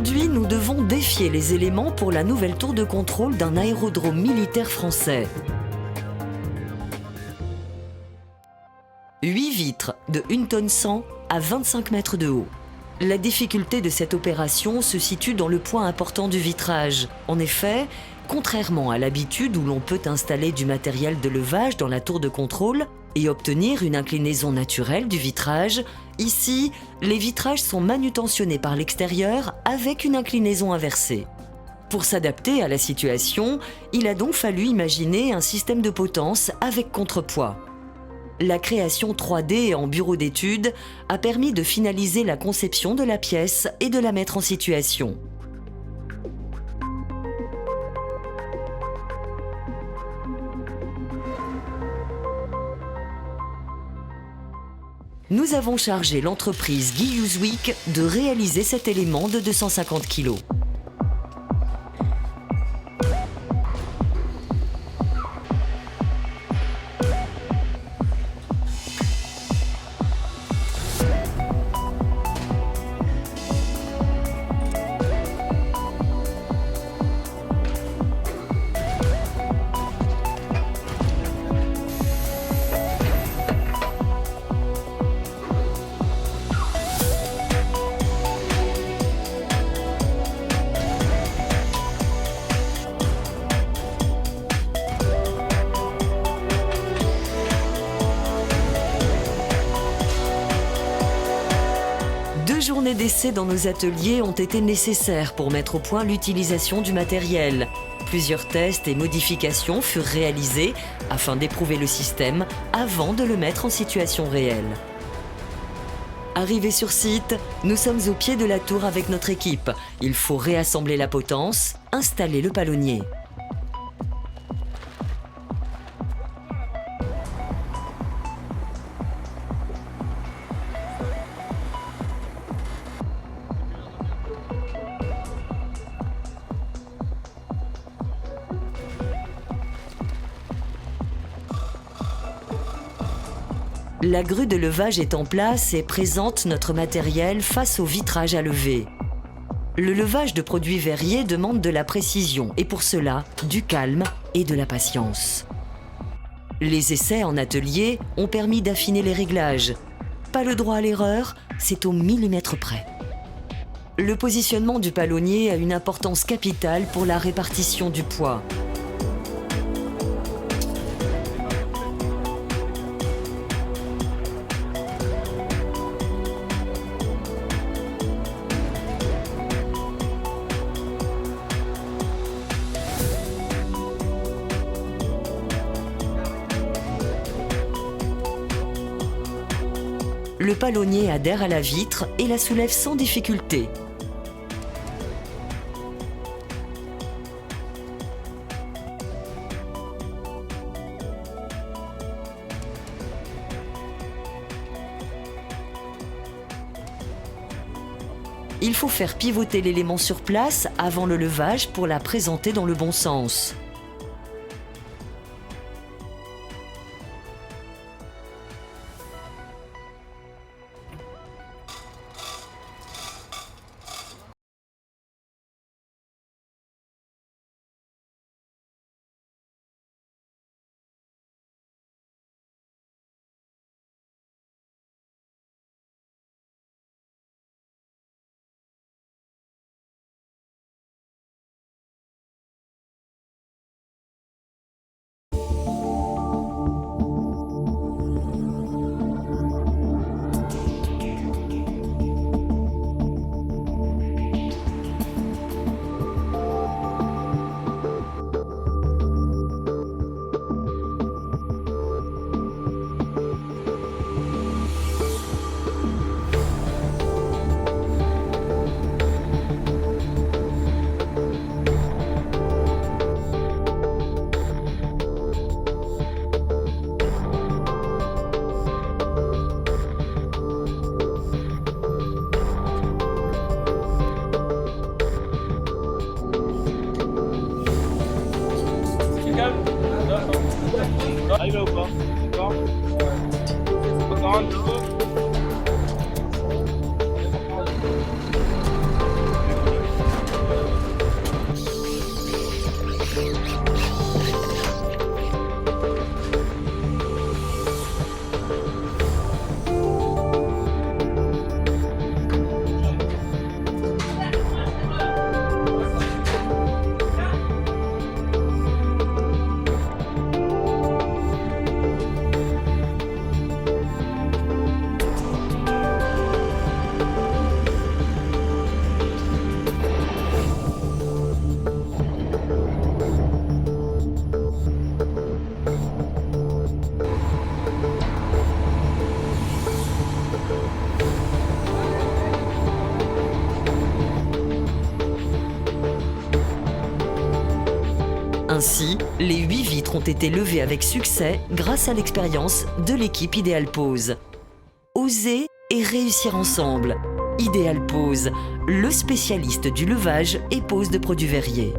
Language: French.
Aujourd'hui, nous devons défier les éléments pour la nouvelle tour de contrôle d'un aérodrome militaire français. 8 vitres de 1 tonne 100 à 25 mètres de haut. La difficulté de cette opération se situe dans le point important du vitrage. En effet, contrairement à l'habitude où l'on peut installer du matériel de levage dans la tour de contrôle et obtenir une inclinaison naturelle du vitrage, ici, les vitrages sont manutentionnés par l'extérieur avec une inclinaison inversée. Pour s'adapter à la situation, il a donc fallu imaginer un système de potence avec contrepoids. La création 3D en bureau d'études a permis de finaliser la conception de la pièce et de la mettre en situation. Nous avons chargé l'entreprise Guy Usuick de réaliser cet élément de 250 kg. Deux journées d'essai dans nos ateliers ont été nécessaires pour mettre au point l'utilisation du matériel. Plusieurs tests et modifications furent réalisés afin d'éprouver le système avant de le mettre en situation réelle. Arrivés sur site, nous sommes au pied de la tour avec notre équipe. Il faut réassembler la potence, installer le palonnier. La grue de levage est en place et présente notre matériel face au vitrage à lever. Le levage de produits verriers demande de la précision et pour cela, du calme et de la patience. Les essais en atelier ont permis d'affiner les réglages. Pas le droit à l'erreur, c'est au millimètre près. Le positionnement du palonnier a une importance capitale pour la répartition du poids. Le palonnier adhère à la vitre et la soulève sans difficulté. Il faut faire pivoter l'élément sur place avant le levage pour la présenter dans le bon sens. Arrivé ou pas? D'accord. Encore un peu. Ainsi, les 8 vitres ont été levées avec succès grâce à l'expérience de l'équipe Ideal Pose. Oser et réussir ensemble. Ideal Pose, le spécialiste du levage et pose de produits verriers.